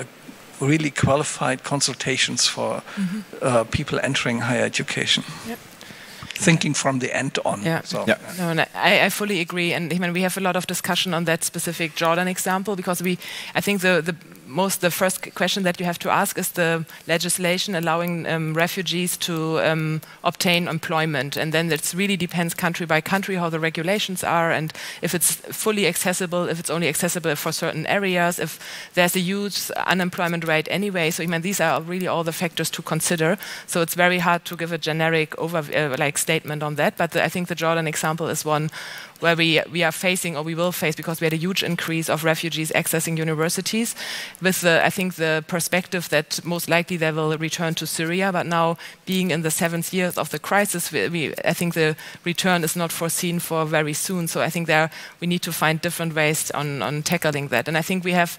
really qualified consultations for people entering higher education. Yep. Thinking from the end on. Yeah. So, No, and I fully agree, and I mean, we have a lot of discussion on that specific Jordan example, because I think the first question that you have to ask is the legislation allowing refugees to obtain employment, and then it really depends country by country how the regulations are, and if it's fully accessible, if it's only accessible for certain areas, if there's a huge unemployment rate anyway. So I mean, these are really all the factors to consider. So it's very hard to give a generic statement on that, but I think the Jordan example is one where we are facing, or we will face, because we had a huge increase of refugees accessing universities, with I think the perspective that most likely they will return to Syria, but now being in the 7th years of the crisis, I think the return is not foreseen for very soon. So I think we need to find different ways on tackling that. And I think we have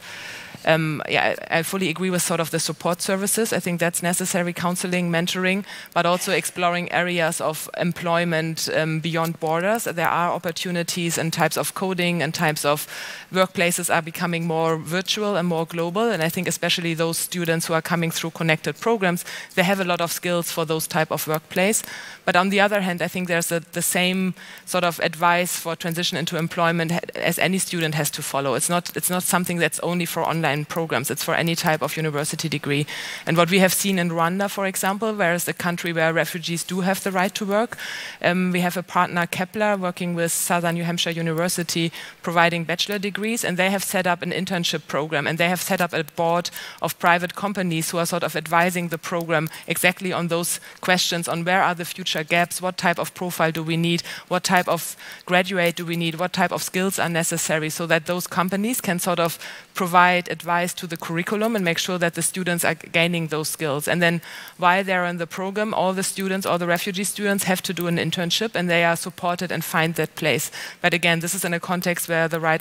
I fully agree with sort of the support services. I think that's necessary, counseling, mentoring, but also exploring areas of employment beyond borders. There are opportunities and types of coding and types of workplaces are becoming more virtual and more global. And I think especially those students who are coming through connected programs, they have a lot of skills for those type of workplace. But on the other hand, I think there's the same sort of advice for transition into employment as any student has to follow. It's not something that's only for online programs. It's for any type of university degree. And what we have seen in Rwanda, for example, where is a country where refugees do have the right to work, we have a partner, Kepler, working with Southern New Hampshire University, providing bachelor degrees, and they have set up an internship program, and they have set up a board of private companies who are sort of advising the program exactly on those questions, on where are the future gaps, what type of profile do we need, what type of graduate do we need, what type of skills are necessary, so that those companies can sort of provide advice to the curriculum and make sure that the students are gaining those skills. And then while they're in the program, all the students, all the refugee students have to do an internship, and they are supported and find that place. But again, this is in a context where the right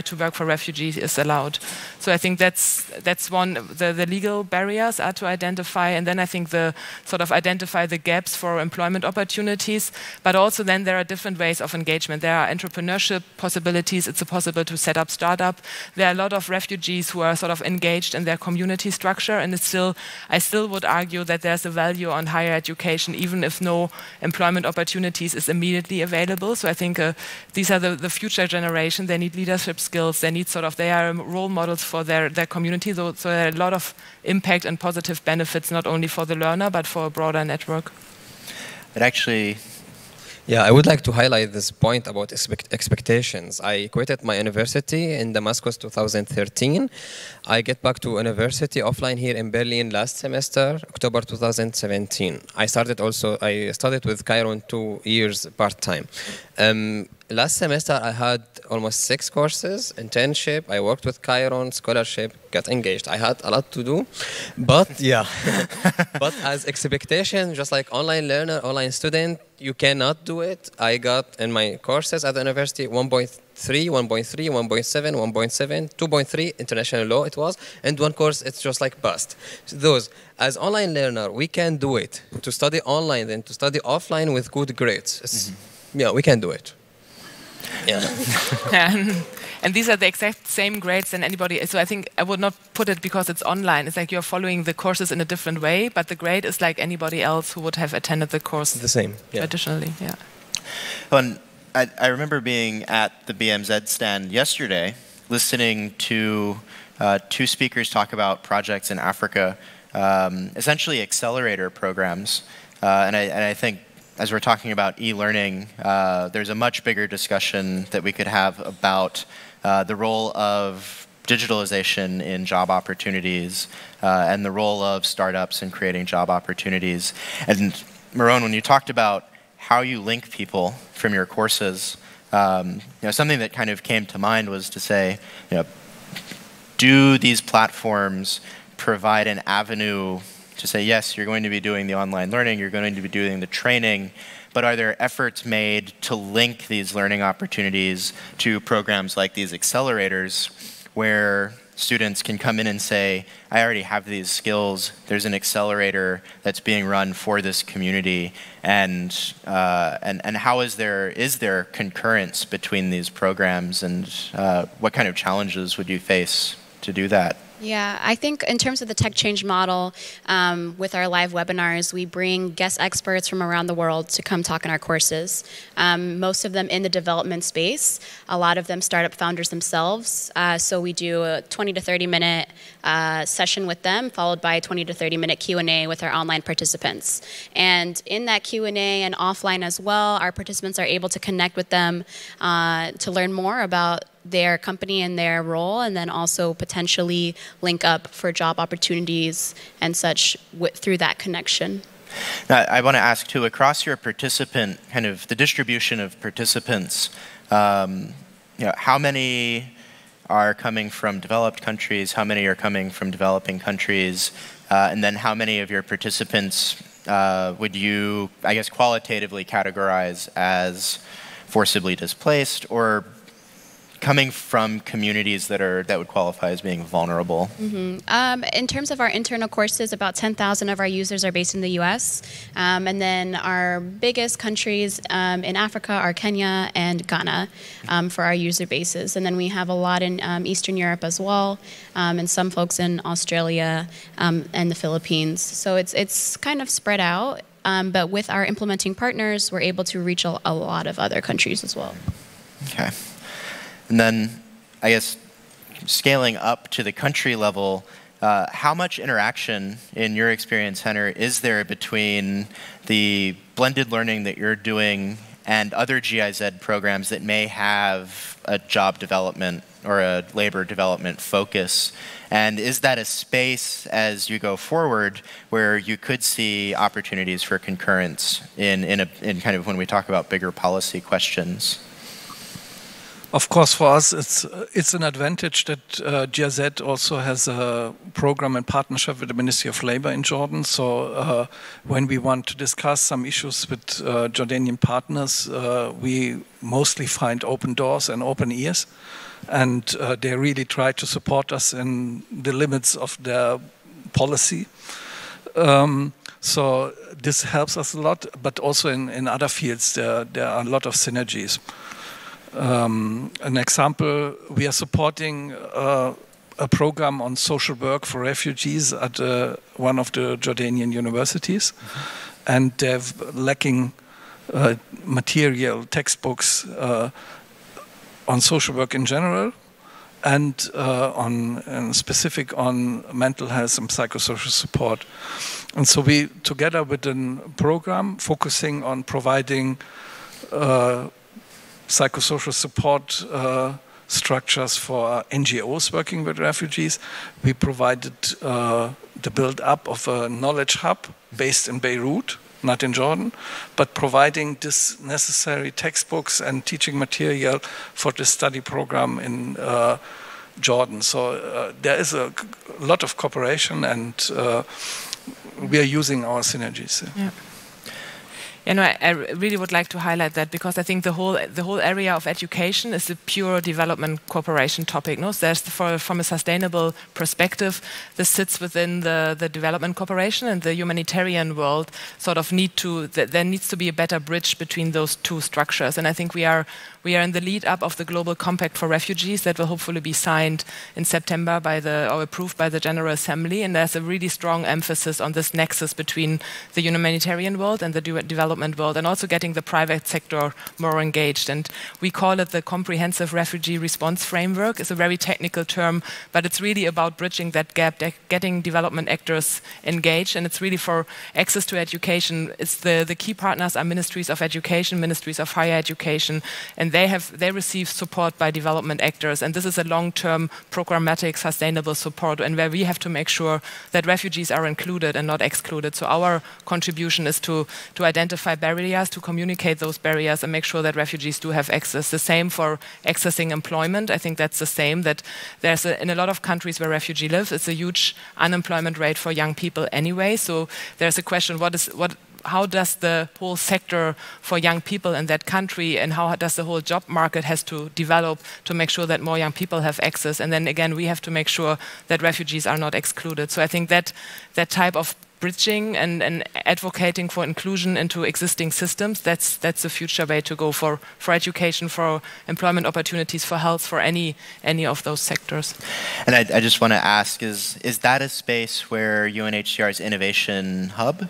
to work for refugees is allowed. So I think that's one. The legal barriers are to identify, and then I think the sort of identify the gaps for employment opportunities. But also then there are different ways of engagement. There are entrepreneurship possibilities. It's possible to set up startup. There are a lot of refugees who are sort of engaged in their community structure, and I still would argue that there's a value on higher education, even if no employment opportunities is immediately available. So I think these are the future generation. They need leadership skills. They are role models for their community. So there are a lot of impact and positive benefits, not only for the learner, but for a broader network. It actually... Yeah, I would like to highlight this point about expectations. I quitted my university in Damascus 2013. I get back to university offline here in Berlin last semester, October 2017. I studied with Chiron 2 years part-time. Last semester, I had almost 6 courses, internship, I worked with Chiron, scholarship, got engaged. I had a lot to do, but yeah. But as expectation, just like online learner, online student, you cannot do it. I got in my courses at the university 1.3, 1.3, 1.7, 1.7, 2.3, international law it was, and one course it's just like bust. So those, as online learner, we can do it. To study online, then to study offline with good grades. Yeah, we can do it. Yeah. And these are the exact same grades than anybody. So I think I would not put it because it's online. It's like you're following the courses in a different way, but the grade is like anybody else who would have attended the course. The same. Yeah. Additionally, yeah. Well, I remember being at the BMZ stand yesterday, listening to 2 speakers talk about projects in Africa, essentially accelerator programs, and I think, as we're talking about e-learning, there's a much bigger discussion that we could have about the role of digitalization in job opportunities and the role of startups in creating job opportunities. And Meronne, when you talked about how you link people from your courses, something that kind of came to mind was to say, do these platforms provide an avenue to say, yes, you're going to be doing the online learning, you're going to be doing the training, but are there efforts made to link these learning opportunities to programs like these accelerators where students can come in and say, I already have these skills, there's an accelerator that's being run for this community, and how is there concurrence between these programs, and what kind of challenges would you face to do that? Yeah, I think in terms of the tech change model, with our live webinars, we bring guest experts from around the world to come talk in our courses. Most of them in the development space, a lot of them startup founders themselves. So we do a 20 to 30 minute session with them, followed by a 20 to 30 minute Q&A with our online participants. And in that Q&A and offline as well, our participants are able to connect with them to learn more about their company and their role, and then also potentially link up for job opportunities and such through that connection. Now, I want to ask too, across your participant, kind of the distribution of participants, how many are coming from developed countries, how many are coming from developing countries, and then how many of your participants would you, I guess, qualitatively categorize as forcibly displaced or coming from communities that would qualify as being vulnerable? In terms of our internal courses, about 10,000 of our users are based in the US. And then our biggest countries in Africa are Kenya and Ghana for our user bases. And then we have a lot in Eastern Europe as well, and some folks in Australia and the Philippines. So it's kind of spread out. But with our implementing partners, we're able to reach a lot of other countries as well. Okay. And then, I guess, scaling up to the country level, how much interaction, in your experience, Henner, is there between the blended learning that you're doing and other GIZ programs that may have a job development or a labor development focus? And is that a space, as you go forward, where you could see opportunities for concurrence in kind of when we talk about bigger policy questions? Of course, for us, it's an advantage that GIZ also has a program in partnership with the Ministry of Labor in Jordan. So when we want to discuss some issues with Jordanian partners, we mostly find open doors and open ears. And they really try to support us in the limits of their policy. So this helps us a lot, but also in other fields, there are a lot of synergies. An example, we are supporting a program on social work for refugees at one of the Jordanian universities. And they're lacking material, textbooks on social work in general, and specific on mental health and psychosocial support. And so we, together with a program focusing on providing psychosocial support structures for NGOs working with refugees. We provided the build-up of a knowledge hub based in Beirut, not in Jordan, but providing this necessary textbooks and teaching material for the study program in Jordan. So there is a lot of cooperation, and we are using our synergies. Yeah. You know, I really would like to highlight that, because I think the whole area of education is a pure development cooperation topic. No, so there's from a sustainable perspective, this sits within the development cooperation, and the humanitarian world sort of there needs to be a better bridge between those two structures. And I think we are in the lead up of the Global Compact for Refugees that will hopefully be signed in September or approved by the General Assembly. And there's a really strong emphasis on this nexus between the humanitarian world and the development world, and also getting the private sector more engaged. And we call it the Comprehensive Refugee Response Framework. It's a very technical term, but it's really about bridging that gap, getting development actors engaged. And it's really for access to education. It's the key partners are ministries of education, ministries of higher education, and they receive support by development actors. And this is a long-term programmatic sustainable support, and where we have to make sure that refugees are included and not excluded. So our contribution is to identify barriers, to communicate those barriers, and make sure that refugees do have access. The same for accessing employment. I think that's the same, that there's in a lot of countries where refugees live, it's a huge unemployment rate for young people anyway. So there's a question, how does the whole sector for young people in that country, and how does the whole job market has to develop to make sure that more young people have access? And then again, we have to make sure that refugees are not excluded. So I think that type of bridging and advocating for inclusion into existing systems. That's the future way to go for education, for employment opportunities, for health, for any of those sectors. And I just want to ask, is that a space where UNHCR's Innovation Hub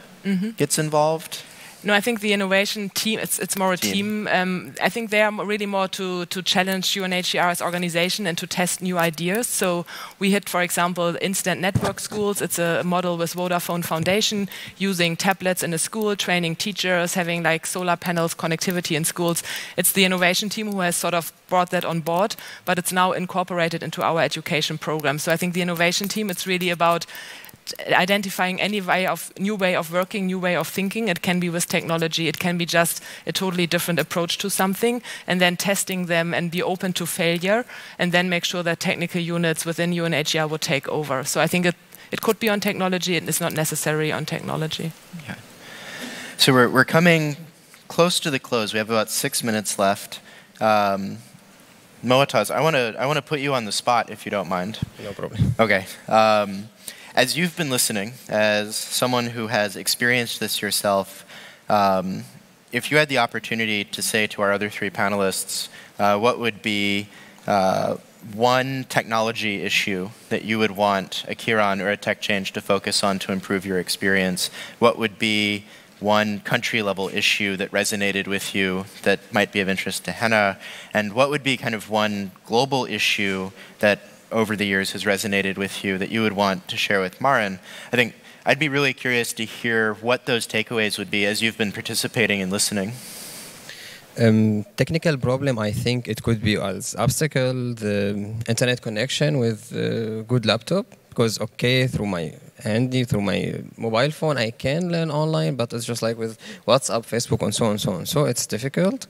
gets involved? No, I think the innovation team, it's more a team. I think they are really more to challenge UNHCR's organization and to test new ideas. So we hit, for example, instant network schools. It's a model with Vodafone Foundation, using tablets in a school, training teachers, having like solar panels, connectivity in schools. It's the innovation team who has sort of brought that on board, but it's now incorporated into our education program. So I think the innovation team, it's really about identifying any new way of working, new way of thinking. It can be with technology, it can be just a totally different approach to something, and then testing them and be open to failure, and then make sure that technical units within UNHCR would take over. So I think it could be on technology, and it's not necessarily on technology. Yeah. So we're coming close to the close. We have about 6 minutes left. Moataz, I want to put you on the spot if you don't mind. No problem. Okay. As you've been listening, as someone who has experienced this yourself, if you had the opportunity to say to our other three panelists, what would be one technology issue that you would want a Kiran or a Tech Change to focus on to improve your experience? What would be one country-level issue that resonated with you that might be of interest to Henner? And what would be kind of one global issue that over the years has resonated with you that you would want to share with Maren? I think I'd be really curious to hear what those takeaways would be as you've been participating and listening. Technical problem, I think it could be as obstacle, the internet connection with good laptop, because okay, through my mobile phone, I can learn online, but it's just like with WhatsApp, Facebook, and so on and so on. So it's difficult.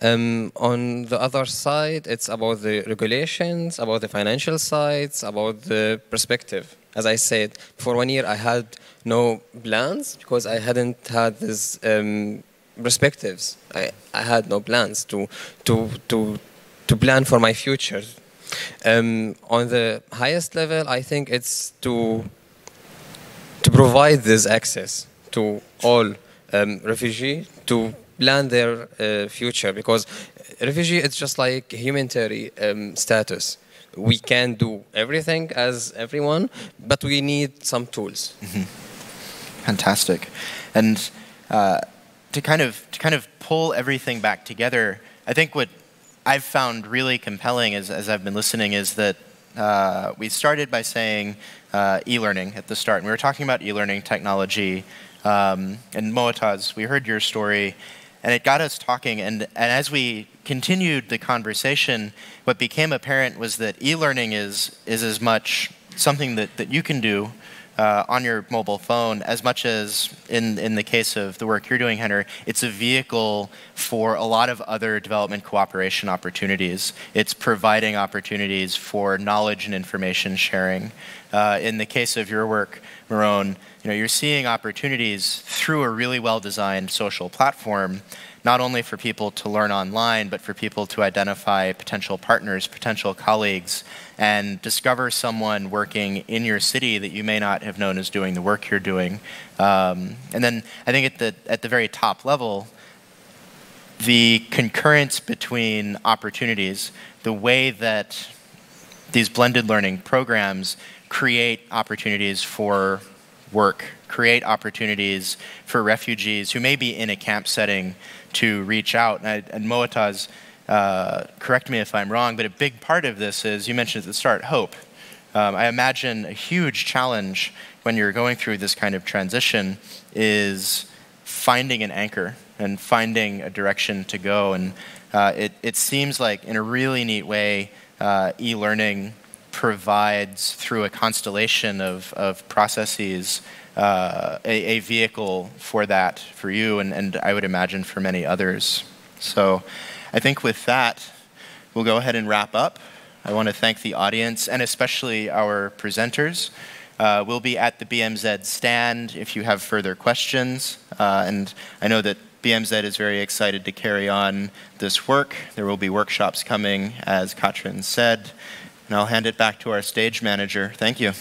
On the other side, it's about the regulations, about the financial sides, about the perspective. As I said, for 1 year I had no plans because I hadn't had these perspectives. I had no plans to plan for my future. On the highest level, I think it's to provide this access to all refugees to plan their future, because refugee, it's just like humanitarian status. We can do everything as everyone, but we need some tools. Fantastic. And to kind of pull everything back together, I think what I've found really compelling as I've been listening is that we started by saying e-learning at the start. And we were talking about e-learning technology. And Moataz, we heard your story, and it got us talking. And as we continued the conversation, what became apparent was that e-learning is as much something that you can do on your mobile phone, as much as in the case of the work you're doing, Henner, it's a vehicle for a lot of other development cooperation opportunities. It's providing opportunities for knowledge and information sharing. In the case of your work, Meronne, you're seeing opportunities through a really well-designed social platform, not only for people to learn online, but for people to identify potential partners, potential colleagues, and discover someone working in your city that you may not have known is doing the work you're doing. And then I think at the very top level, the concurrence between opportunities, the way that these blended learning programs create opportunities for work, create opportunities for refugees who may be in a camp setting to reach out. And Moataz, correct me if I'm wrong, but a big part of this is, you mentioned at the start, hope. I imagine a huge challenge when you're going through this kind of transition is finding an anchor and finding a direction to go. And it seems like, in a really neat way, e-learning provides, through a constellation of processes, a vehicle for that for you, and I would imagine for many others. So I think with that, we'll go ahead and wrap up. I want to thank the audience and especially our presenters. We'll be at the BMZ stand if you have further questions, and I know that BMZ is very excited to carry on this work. There will be workshops coming, as Katrin said. And I'll hand it back to our stage manager. Thank you.